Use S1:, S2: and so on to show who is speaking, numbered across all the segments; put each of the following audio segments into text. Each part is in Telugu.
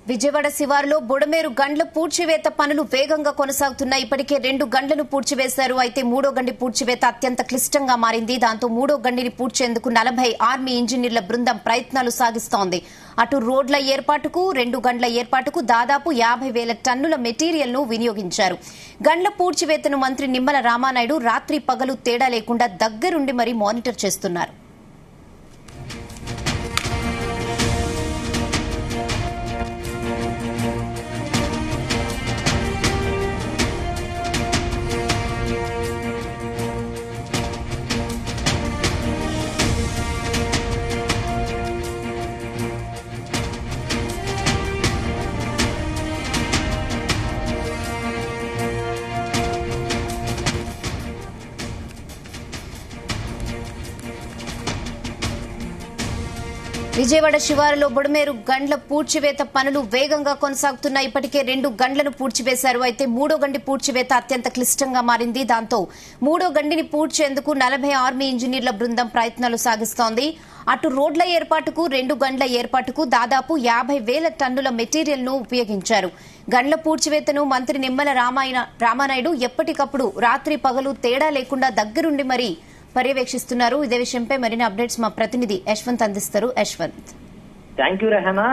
S1: విజయవాడ శివారులో బుడమేరు గండ్ల పూడ్చివేత పనులు వేగంగా కొనసాగుతున్నాయి. ఇప్పటికే 2 గండ్లను పూడ్చివేశారు. అయితే 3వ గండి పూడ్చివేత అత్యంత క్లిష్టంగా మారింది. దాంతో 3వ గండిని పూడ్చేందుకు 40 ఆర్మీ ఇంజనీర్ల బృందం ప్రయత్నాలు సాగిస్తోంది. అటు రోడ్ల ఏర్పాటుకు 2 గండ్ల ఏర్పాటుకు దాదాపు 50,000 టన్నుల మెటీరియల్ ను వినియోగించారు. గండ్ల పూడ్చివేతను మంత్రి నిమ్మల రామానాయుడు రాత్రి పగలు తేడా లేకుండా దగ్గరుండి మరీ మానిటర్ చేస్తున్నారు. విజయవాడ శివారులో బుడమేరు గండ్ల పూడ్చివేత పనులు వేగంగా కొనసాగుతున్నాయి. ఇప్పటికే 2 గండ్లను పూడ్చివేశారు. అయితే 3వ గండి పూడ్చివేత అత్యంత క్లిష్టంగా మారింది. దాంతో 3వ గండిని పూడ్చేందుకు 40 ఆర్మీ ఇంజనీర్ల బృందం ప్రయత్నాలు సాగిస్తోంది. అటు రోడ్ల ఏర్పాటుకు 2 గండ్ల ఏర్పాటుకు దాదాపు 50,000 టన్నుల మెటీరియల్ ను ఉపయోగించారు. గండ్ల పూడ్చివేతను మంత్రి నిమ్మల రామానాయుడు ఎప్పటికప్పుడు రాత్రి పగలు తేడా లేకుండా దగ్గరుండి మరీ పర్యవేక్షిస్తున్నారు. ఇదే విషయంపై మరిన్ని అప్డేట్స్ మా ప్రతినిధి యశ్వంత్ అందిస్తారు. యశ్వంత్.
S2: Thank you Rehana.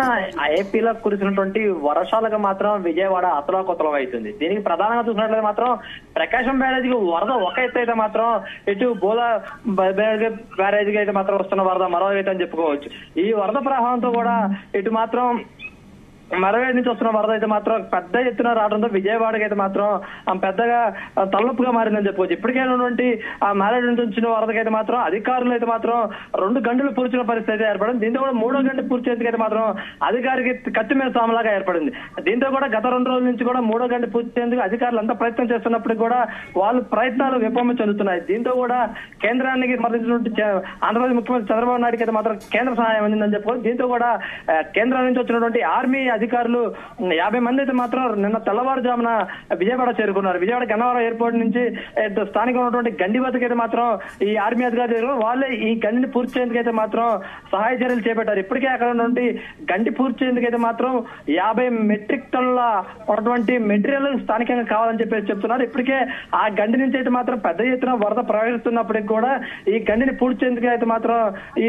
S2: ఏపీలో కురిసినటువంటి వర్షాలకు మాత్రం విజయవాడ అతలాకుతలం అవుతుంది. దీనికి ప్రధానంగా చూసినట్లయితే మాత్రం ప్రకాశం బ్యారేజీకి వరద ఒక ఎత్తు అయితే మాత్రం ఇటు బోలా బ్యారేజీకి అయితే మాత్రం వస్తున్న వరద మరో ఎత్తు అని చెప్పుకోవచ్చు. ఈ వరద ప్రవాహంతో కూడా ఇటు మాత్రం మరవేడి నుంచి వస్తున్న వరద అయితే మాత్రం పెద్ద ఎత్తున రావడంతో విజయవాడకి అయితే మాత్రం పెద్దగా తలనొప్పిగా మారిందని చెప్పుకోవచ్చు. ఇప్పటికే ఉన్నటువంటి ఆ మరవేడి నుంచి వచ్చిన వరదకైతే మాత్రం అధికారులు అయితే మాత్రం 2 గంటలు పూర్చిన పరిస్థితి అయితే ఏర్పడింది. దీంతో కూడా 3వ గంట పూర్చేందుకు అయితే మాత్రం అధికారికి కత్తి మీద సామలాగా ఏర్పడింది. దీంతో కూడా గత 2 రోజుల నుంచి కూడా 3వ గంట పూర్చేందుకు అధికారులు అంతా ప్రయత్నం చేస్తున్నప్పటికీ కూడా వాళ్ళు ప్రయత్నాలు విఫలం చెందుతున్నాయి. దీంతో కూడా కేంద్రానికి మద్దతున్నటువంటి ఆంధ్రప్రదేశ్ ముఖ్యమంత్రి చంద్రబాబు నాయుడుకి అయితే మాత్రం కేంద్ర సహాయం అందిందని చెప్పుకోవచ్చు. దీంతో కూడా కేంద్రం నుంచి వచ్చినటువంటి ఆర్మీ అధికారులు 50 మంది అయితే మాత్రం నిన్న తెల్లవారుజామున విజయవాడ చేరుకున్నారు. విజయవాడ గన్నవరం ఎయిర్పోర్ట్ నుంచి స్థానికంగా ఉన్నటువంటి గండి వద్దకు అయితే మాత్రం ఈ ఆర్మీ అధికారులు వాళ్ళే ఈ గండిని పూర్తి చేసేందుకు అయితే మాత్రం సహాయ చర్యలు చేపట్టారు. ఇప్పటికే అక్కడ ఉన్నటువంటి గండి పూర్తి చేసేందుకు అయితే మాత్రం 50 మెట్రిక్ టన్నుల ఉన్నటువంటి మెటీరియల్ స్థానికంగా కావాలని చెప్పేసి చెప్తున్నారు. ఇప్పటికే ఆ గండి నుంచి అయితే మాత్రం పెద్ద ఎత్తున వరద ప్రవహిస్తున్నప్పటికీ కూడా ఈ గండిని పూర్తి చేసేందుకు అయితే మాత్రం ఈ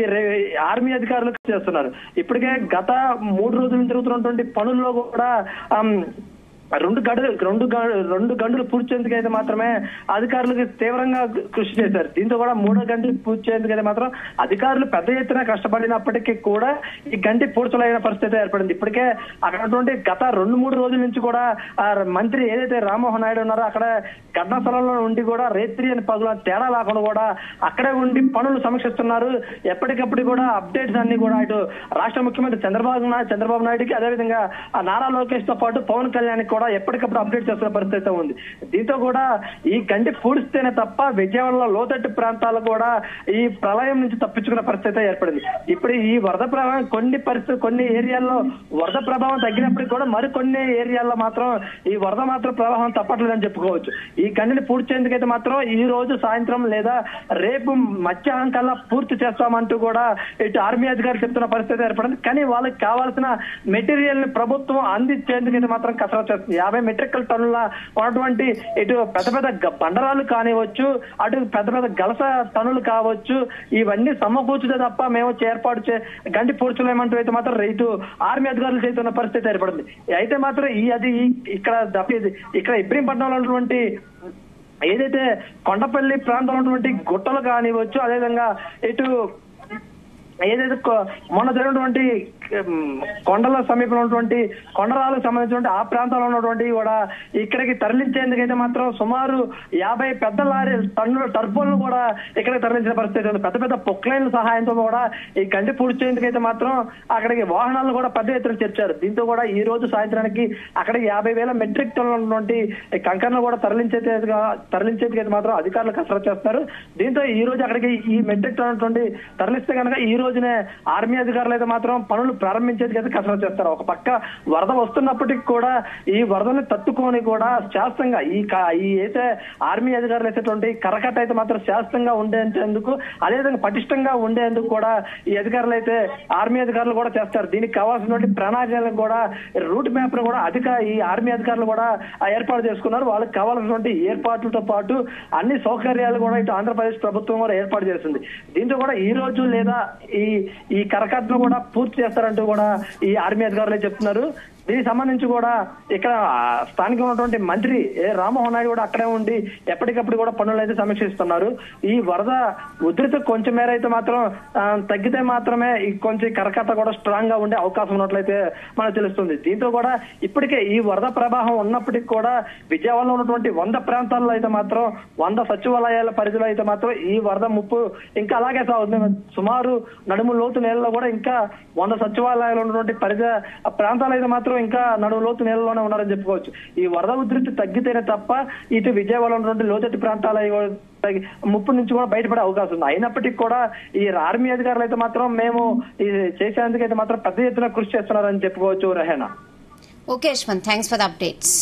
S2: ఆర్మీ అధికారులు చేస్తున్నారు. ఇప్పటికే గత 3 రోజుల నుంచి జరుగుతున్నటువంటి పనుల్లో కూడా 2 గంటలు పూర్తి చేసేందుకు అయితే మాత్రమే అధికారులకు తీవ్రంగా కృషి చేశారు. దీంతో కూడా 3వ గంటలు పూర్తి చేసేందుకు అయితే మాత్రం అధికారులు పెద్ద ఎత్తున కష్టపడినప్పటికీ కూడా ఈ గంటి పూడ్చలేని పరిస్థితి ఏర్పడింది. ఇప్పటికే అక్కడ గత 2-3 రోజుల నుంచి కూడా మంత్రి ఏదైతే రామ్మోహన్ నాయుడు ఉన్నారో అక్కడ ఘటనా స్థలంలో ఉండి కూడా రేత్రి అని పగుల తేడా లేకుండా కూడా అక్కడే ఉండి పనులు సమీక్షిస్తున్నారు. ఎప్పటికప్పుడు కూడా అప్డేట్స్ అన్ని కూడా ఇటు రాష్ట్ర ముఖ్యమంత్రి చంద్రబాబు నాయుడుకి అదేవిధంగా నారా లోకేష్ తో పాటు పవన్ కళ్యాణ్ కూడా ఎప్పటికప్పుడు అప్డేట్ చేస్తున్న పరిస్థితి ఉంది. దీంతో కూడా ఈ గంటి పూడిస్తేనే తప్ప విజయవాడలో లోతట్టు ప్రాంతాలు కూడా ఈ ప్రళయం నుంచి తప్పించుకున్న పరిస్థితి ఏర్పడింది. ఇప్పుడు ఈ వరద ప్రభావం కొన్ని ఏరియాల్లో వరద ప్రభావం తగ్గినప్పటికీ కూడా మరికొన్ని ఏరియాల్లో మాత్రం ఈ వరద మాత్రం ప్రవాహం తప్పట్లేదని చెప్పుకోవచ్చు. ఈ గండిని పూర్తి చేసేందుకైతే మాత్రం ఈ రోజు సాయంత్రం లేదా రేపు మధ్యాహ్నం కల్లా పూర్తి చేస్తామంటూ కూడా ఇటు ఆర్మీ అధికారులు చెప్తున్న పరిస్థితి ఏర్పడింది. కానీ వాళ్ళకి కావాల్సిన మెటీరియల్ ని ప్రభుత్వం అందించేందుకైతే మాత్రం కసరత్తు చేస్తుంది. 50 మెట్రిక్ టన్నుల ఉన్నటువంటి ఇటు పెద్ద పెద్ద బండరాలు కానివచ్చు, అటు పెద్ద పెద్ద గలస టన్నులు కావచ్చు, ఇవన్నీ సమకూర్చుతే తప్ప మేము ఏర్పాటు గండి పూడ్చలేమంటూ అయితే మాత్రం రైతు ఆర్మీ అధికారులు చేస్తున్న పరిస్థితి ఏర్పడింది. అయితే మాత్రం ఇక్కడ ఇబ్రహీంపట్నంలో ఉన్నటువంటి ఏదైతే కొండపల్లి ప్రాంతంలో ఉన్నటువంటి గుట్టలు కానివచ్చు, అదేవిధంగా ఇటు ఏదైతే మొన్న జరిగినటువంటి కొండల సమీపంలో ఉన్నటువంటి కొండరాలకు సంబంధించినటువంటి ఆ ప్రాంతంలో ఉన్నటువంటి కూడా ఇక్కడికి తరలించేందుకైతే మాత్రం సుమారు 50 పెద్ద లారీ టన్నుల టర్బోలను కూడా ఇక్కడికి తరలించిన పరిస్థితి ఉంది. పెద్ద పెద్ద పొక్లైన్ల సహాయంతో కూడా ఈ గండి పూడ్చేందుకైతే మాత్రం అక్కడికి వాహనాలను కూడా పెద్ద ఎత్తున చేర్చారు. దీంతో కూడా ఈ రోజు సాయంత్రానికి అక్కడికి 50,000 మెట్రిక్ టన్నుల ఉన్నటువంటి కంకర్ను కూడా తరలించేందుకైతే మాత్రం అధికారులు కసరత్తు చేస్తున్నారు. దీంతో ఈ రోజు అక్కడికి ఈ మెట్రిక్ టన్ తరలిస్తే కనుక ఈ రోజు రోజునే ఆర్మీ అధికారులు అయితే మాత్రం పనులు ప్రారంభించేందుకు అయితే కసరత్తు చేస్తారు. ఒక పక్క వరద వస్తున్నప్పటికీ కూడా ఈ వరదని తట్టుకొని కూడా శాస్త్రంగా ఈ అయితే ఆర్మీ అధికారులు వేసేటువంటి కరకట్ట అయితే మాత్రం శాస్త్రంగా ఉండేందుకు, అదేవిధంగా పటిష్టంగా ఉండేందుకు కూడా ఈ అధికారులు అయితే ఆర్మీ అధికారులు కూడా చేస్తారు. దీనికి కావాల్సినటువంటి ప్రణాళికలను కూడా రూట్ మ్యాప్ ను కూడా ఈ ఆర్మీ అధికారులు కూడా ఏర్పాటు చేసుకున్నారు. వాళ్ళకి కావాల్సినటువంటి ఏర్పాట్లతో పాటు అన్ని సౌకర్యాలు కూడా ఇటు ఆంధ్రప్రదేశ్ ప్రభుత్వం కూడా ఏర్పాటు చేస్తుంది. దీంతో కూడా ఈ రోజు లేదా ఈ కరకట్టను కూడా పూర్తి చేస్తారంటూ కూడా ఈ ఆర్మీ అధికారులే చెప్తున్నారు. దీనికి సంబంధించి కూడా ఇక్కడ స్థానికంగా ఉన్నటువంటి మంత్రి రామ్మోహన్ నాయుడు కూడా అక్కడే ఉండి ఎప్పటికప్పుడు కూడా పనులు అయితే సమీక్షిస్తున్నారు. ఈ వరద ఉధృతి కొంచెం మేర అయితే మాత్రం తగ్గితే మాత్రమే కొంచెం కరకట్ట కూడా స్ట్రాంగ్ గా ఉండే అవకాశం ఉన్నట్లయితే మనకు తెలుస్తుంది. దీంతో కూడా ఇప్పటికే ఈ వరద ప్రవాహం ఉన్నప్పటికీ కూడా విజయవాడలో ఉన్నటువంటి 100 ప్రాంతాల్లో అయితే మాత్రం 100 సచివాలయాల పరిధిలో అయితే మాత్రం ఈ వరద ముప్పు ఇంకా అలాగే సాగుతుంది. సుమారు నడుము లోతు నేలలో కూడా ఇంకా 100 సచివాలయాలు ఉన్నటువంటి ప్రాంతాలు అయితే మాత్రం ఇంకా నడుము లోతు నేలలోనే ఉన్నారని చెప్పుకోవచ్చు. ఈ వరద ఉధృతి తగ్గితేనే తప్ప ఇటు విజయవాడలో ఉన్నటువంటి లోతట్టు ప్రాంతాల ముప్పు నుంచి కూడా బయటపడే అవకాశం ఉంది. అయినప్పటికీ కూడా ఈ ఆర్మీ అధికారులు అయితే మాత్రం మేము చేసేందుకైతే మాత్రం పెద్ద ఎత్తున కృషి చేస్తున్నారని చెప్పుకోవచ్చు. Rehana.
S1: Okay Yashwant, thanks for the updates.